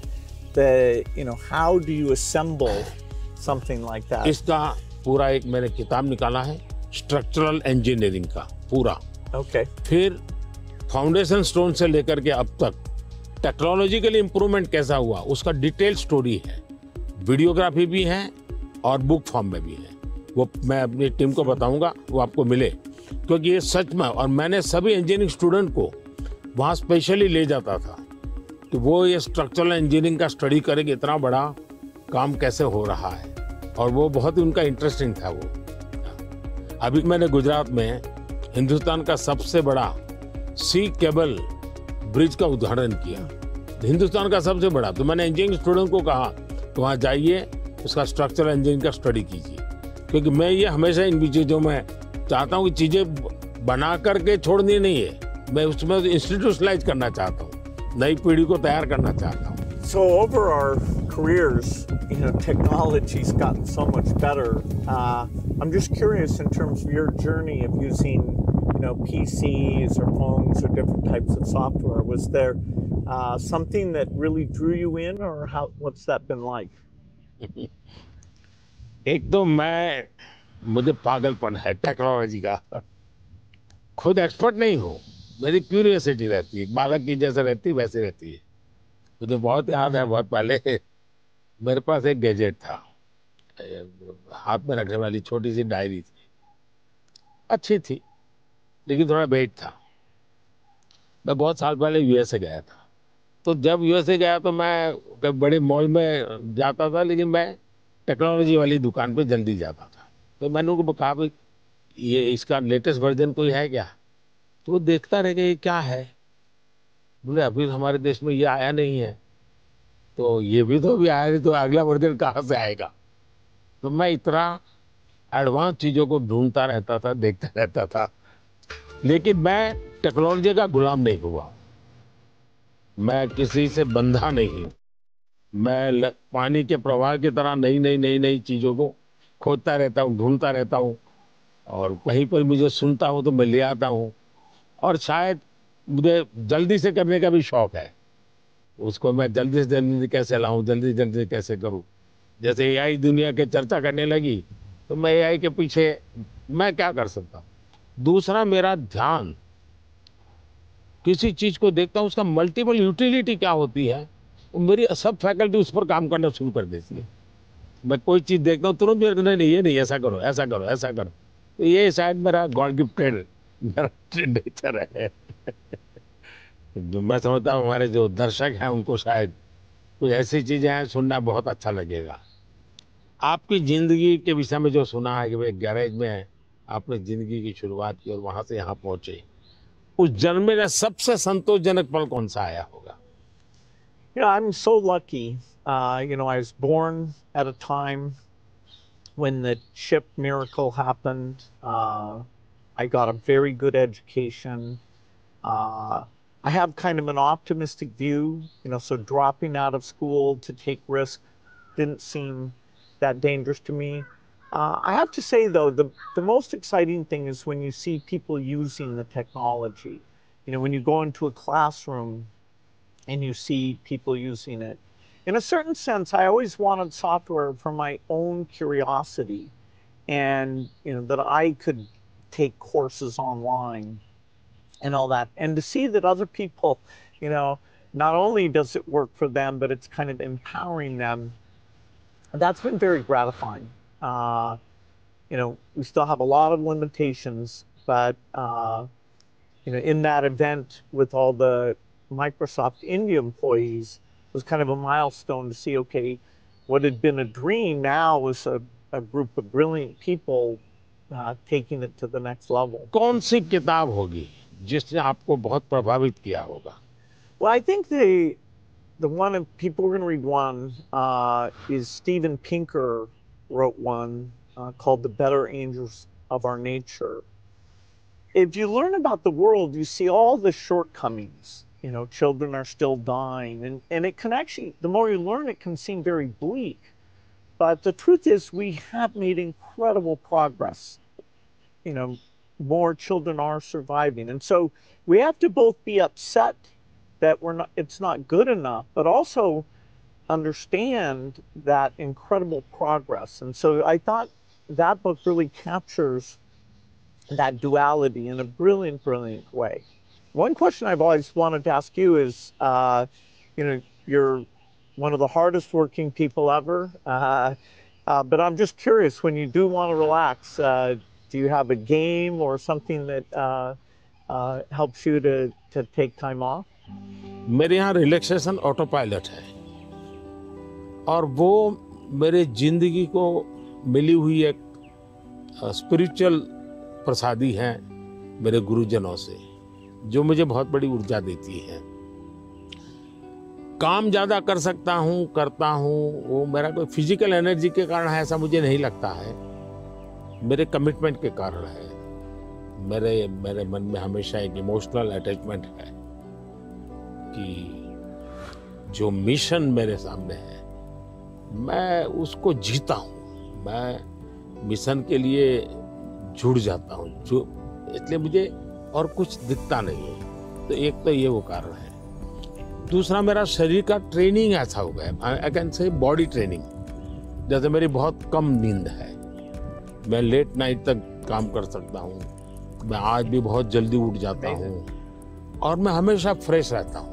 how do you assemble something like that? इसका पूरा एक मैंने किताब निकाला है, स्ट्रक्चरल इंजीनियरिंग का पूरा। Okay. फिर फाउंडेशन स्टोन से लेकर के अब तक टेक्नोलॉजिकल इंप्रूवमेंट कैसा हुआ, उसका डिटेल स्टोरी है, वीडियोग्राफी भी है और बुक फॉर्म में भी है। वो मैं अपनी टीम को बताऊंगा, वो आपको मिले, क्योंकि ये सच में। और मैंने सभी इंजीनियरिंग स्टूडेंट को वहाँ स्पेशली ले जाता था कि वो ये स्ट्रक्चरल इंजीनियरिंग का स्टडी करेंगे। इतना बड़ा काम कैसे हो रहा है, और वो बहुत ही उनका इंटरेस्टिंग था वो। अभी मैंने गुजरात में हिंदुस्तान का सबसे बड़ा सी केबल ब्रिज का उद्घाटन किया, हिंदुस्तान का सबसे बड़ा। तो मैंने इंजीनियरिंग स्टूडेंट को कहा तो वहाँ जाइए, उसका स्ट्रक्चरल इंजीनियरिंग का स्टडी कीजिए, क्योंकि मैं ये हमेशा इन चीज़ों में चाहता हूँ कि चीज़ें बना करके छोड़नी नहीं है, मैं उसमें इंस्टीट्यूशनलाइज करना चाहता हूँ, नई पीढ़ी को तैयार करना चाहता हूँ। So over our careers, technology's gotten so much better. I'm just curious in terms of your journey of using, PCs or phones or different types of software. Was there something that really drew you in, or what's that been like? एक तो मुझे पागलपन है technology का, खुद expert नहीं हूँ, मेरी क्यूरियोसिटी रहती है, बालक की जैसे रहती है वैसे रहती है। मुझे बहुत याद है, बहुत पहले मेरे पास एक गैजेट था, हाथ में रखने वाली छोटी सी डायरी थी, अच्छी थी लेकिन थोड़ा वेट था। मैं बहुत साल पहले यूएसए गया था, तो जब यूएसए गया तो मैं बड़े मॉल में जाता था, लेकिन मैं टेक्नोलॉजी वाली दुकान पे जल्दी जाता था। तो मैंने उनको कहा भाई ये इसका लेटेस्ट वर्जन कोई है क्या? तो वो देखता रह गया ये क्या है, बोले अभी तो हमारे देश में ये आया नहीं है, तो ये भी तो अभी आया नहीं, तो अगला वर्जन कहाँ से आएगा? तो मैं इतना एडवांस चीज़ों को ढूंढता रहता था, देखता रहता था, लेकिन मैं टेक्नोलॉजी का गुलाम नहीं हुआ, मैं किसी से बंधा नहीं। मैं पानी के प्रवाह की तरह नई नई नई नई चीज़ों को खोजता रहता हूँ, ढूंढता रहता हूँ, और कहीं पर मुझे सुनता हूँ तो मैं ले आता हूँ। और शायद मुझे जल्दी से करने का भी शौक है, उसको मैं जल्दी से जल्दी कैसे लाऊं, जल्दी से जल्दी कैसे करूं। जैसे एआई दुनिया के चर्चा करने लगी तो मैं एआई के पीछे मैं क्या कर सकता हूं। दूसरा, मेरा ध्यान किसी चीज को देखता हूं, उसका मल्टीपल यूटिलिटी क्या होती है, मेरी सब फैकल्टी उस पर काम करना शुरू कर देती है। मैं कोई चीज देखता हूँ तुरंत मेरे को नहीं ये नहीं, ऐसा करो ऐसा करो ऐसा करो। तो ये शायद मेरा गॉड गिफ्टेड मेरा नेचर है। जो मैं समझता हूँ हमारे जो दर्शक हैं उनको शायद कुछ ऐसी चीजें हैं सुनना बहुत अच्छा लगेगा। आपकी जिंदगी के विषय में जो सुना है कि भाई गैरेज में आपने जिंदगी की शुरुआत की और वहां से यहाँ पहुंचे, उस जन्म में सबसे संतोषजनक पल कौन सा आया होगा? I'm so lucky. I was born at a time when the chip miracle happened. I got a very good education. I have kind of an optimistic view, so dropping out of school to take risk didn't seem that dangerous to me. I have to say, though, the most exciting thing is when you see people using the technology. When you go into a classroom and you see people using it. In a certain sense, I always wanted software for my own curiosity, and that I could take courses online and all that, and to see that other people, not only does it work for them, but it's kind of empowering them. That's been very gratifying. We still have a lot of limitations, but in that event with all the Microsoft India employees, it was kind of a milestone to see, okay, what had been a dream now was a group of brilliant people taking it to the next level. कौन सी किताब होगी जिसने आपको बहुत प्रभावित किया होगा? Well, I think the one of people are going to read one is Steven Pinker wrote one called The Better Angels of Our Nature. If you learn about the world, you see all the shortcomings. Children are still dying, and it can actually, the more you learn, it can seem very bleak. But the truth is, we have made incredible progress. More children are surviving, and so we have to both be upset that it's not good enough, but also understand that incredible progress. And so I thought that book really captures that duality in a brilliant, brilliant way. One question I've always wanted to ask you is, you're one of the hardest working people ever, but I'm just curious, when you do want to relax, do you have a game or something that helps you to take time off? मेरे यहाँ relaxation auto pilot है, और वो मेरे जिंदगी को मिली हुई एक स्पिरिचुअल प्रसादी है मेरे गुरुजनों से, जो मुझे बहुत बड़ी ऊर्जा देती है। काम ज़्यादा कर सकता हूँ, करता हूँ, वो मेरा कोई फिजिकल एनर्जी के कारण है ऐसा मुझे नहीं लगता है, मेरे कमिटमेंट के कारण है। मेरे मन में हमेशा एक इमोशनल अटैचमेंट है कि जो मिशन मेरे सामने है मैं उसको जीता हूँ, मैं मिशन के लिए जुड़ जाता हूँ, इसलिए मुझे और कुछ दिखता नहीं है। तो एक तो ये वो कारण है। दूसरा, मेरा शरीर का ट्रेनिंग ऐसा हो गया, I can say body training. जैसे मेरी बहुत कम नींद है, मैं लेट नाइट तक काम कर सकता हूँ, मैं आज भी बहुत जल्दी उठ जाता हूँ और मैं हमेशा फ्रेश रहता हूँ।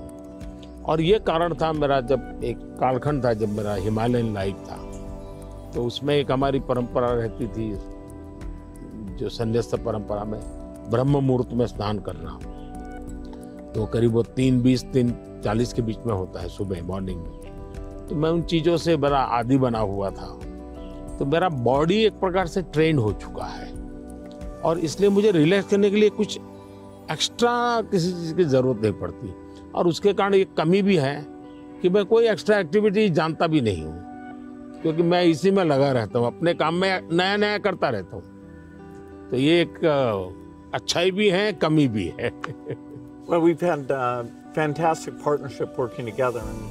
और ये कारण था मेरा, जब एक कालखंड था जब मेरा हिमालयन लाइफ था, तो उसमें एक हमारी परंपरा रहती थी, जो संन्यास्त परंपरा में ब्रह्म मुहूर्त में स्नान करना, तो करीब वो 3:20 3:40 के बीच में होता है सुबह मॉर्निंग में। तो मैं उन चीज़ों से बड़ा आदी बना हुआ था, तो मेरा बॉडी एक प्रकार से ट्रेन हो चुका है और इसलिए मुझे रिलैक्स करने के लिए कुछ एक्स्ट्रा किसी चीज़ की ज़रूरत नहीं पड़ती। और उसके कारण एक कमी भी है कि मैं कोई एक्स्ट्रा एक्टिविटी जानता भी नहीं हूँ, क्योंकि मैं इसी में लगा रहता हूँ, अपने काम में नया नया करता रहता हूँ। तो ये एक अच्छाई भी है, कमी भी है। Well, we've had fantastic partnership working together, and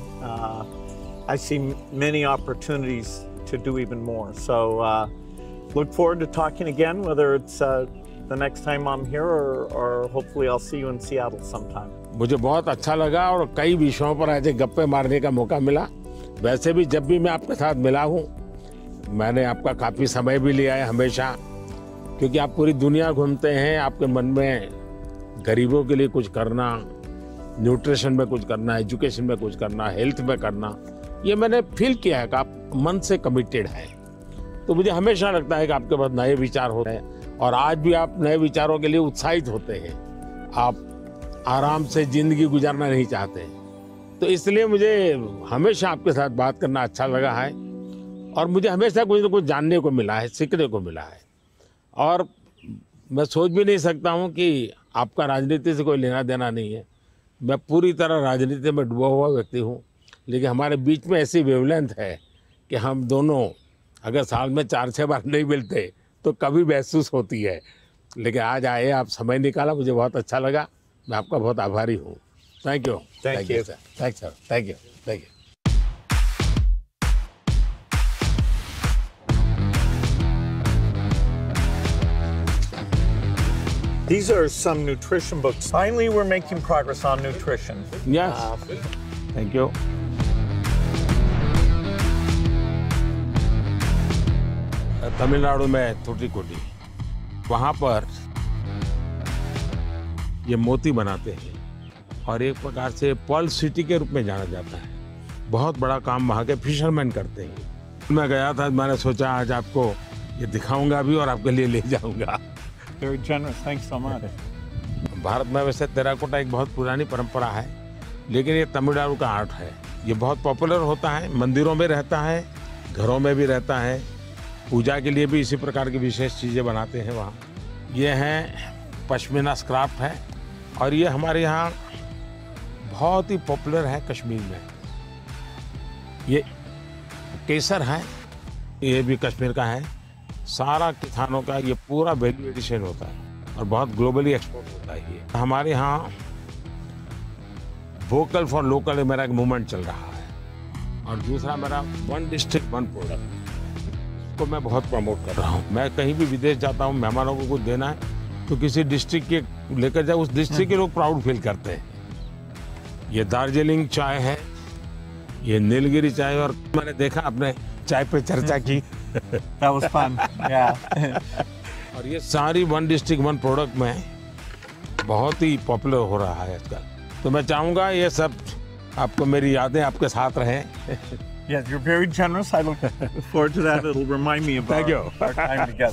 I see many opportunities to do even more. So look forward to talking again, whether it's the next time I'm here or hopefully I'll see you in Seattle sometime. मुझे बहुत अच्छा लगा और कई विषयों पर आज गप्पे मारने का मौका मिला। वैसे भी जब भी मैं आपके साथ मिला हूँ, मैंने आपका काफ़ी समय भी लिया है हमेशा, क्योंकि आप पूरी दुनिया घूमते हैं, आपके मन में गरीबों के लिए कुछ करना, न्यूट्रिशन में कुछ करना, एजुकेशन में कुछ करना, हेल्थ में करना, ये मैंने फील किया है कि आप मन से कमिटेड हैं। तो मुझे हमेशा लगता है कि आपके पास नए विचार होते हैं और आज भी आप नए विचारों के लिए उत्साहित होते हैं। आप आराम से जिंदगी गुजारना नहीं चाहते, तो इसलिए मुझे हमेशा आपके साथ बात करना अच्छा लगा है और मुझे हमेशा कुछ न कुछ जानने को मिला है, सीखने को मिला है। और मैं सोच भी नहीं सकता हूँ कि आपका राजनीति से कोई लेना देना नहीं है, मैं पूरी तरह राजनीति में डूबा हुआ व्यक्ति हूँ, लेकिन हमारे बीच में ऐसी वेवलेंथ है कि हम दोनों अगर साल में 4-6 बार नहीं मिलते तो कभी महसूस होती है। लेकिन आज आए, आप समय निकाला, मुझे बहुत अच्छा लगा, मैं आपका बहुत आभारी हूँ। Thank you. Thank you. Sir, thank sir, thank you, thank you. These are some nutrition books. Finally, we're making progress on nutrition. Yes, thank you. Tamil Nadu में थूथुकुडी, वहाँ पर ये मोती बनाते हैं और एक प्रकार से पर्ल सिटी के रूप में जाना जाता है। बहुत बड़ा काम वहाँ के फिशरमैन करते हैं। मैं गया था, मैंने सोचा आज आपको ये दिखाऊंगा भी और आपके लिए ले जाऊंगा। Very generous. Thanks so much. Bharat में वैसे टेराकोटा एक बहुत पुरानी परंपरा है, लेकिन ये तमिलनाडु का आर्ट है। ये बहुत पॉपुलर होता है, मंदिरों में रहता है, घरों में भी रहता है, पूजा के लिए भी इसी प्रकार की विशेष चीज़ें बनाते हैं वहाँ। ये है पश्मीना स्क्राफ्ट है और ये हमारे यहाँ बहुत ही पॉपुलर है कश्मीर में। ये केसर है, ये भी कश्मीर का है। सारा किसानों का ये पूरा वैल्यू एडिशन होता है और बहुत ग्लोबली एक्सपोर्ट होता है। ये हमारे यहाँ वोकल फॉर लोकल मेरा एक मूवमेंट चल रहा है और दूसरा मेरा 1 डिस्ट्रिक्ट 1 प्रोडक्ट को मैं बहुत प्रमोट कर रहा हूँ। मैं कहीं भी विदेश जाता हूँ, मेहमानों को कुछ देना है तो किसी डिस्ट्रिक्ट के लेकर जाए, उस डिस्ट्रिक्ट के लोग प्राउड फील करते हैं। ये दार्जिलिंग चाय है, ये नीलगिरी चाय, और मैंने देखा आपने चाय पे चर्चा की। That was fun. Yeah. और ये सारी 1 डिस्ट्रिक्ट 1 प्रोडक्ट में बहुत ही पॉपुलर हो रहा है आजकल। तो मैं चाहूँगा ये सब आपको, मेरी यादें आपके साथ रहें। Yes, you're very generous. I look forward to that. It'll remind me of Thank you. our time together.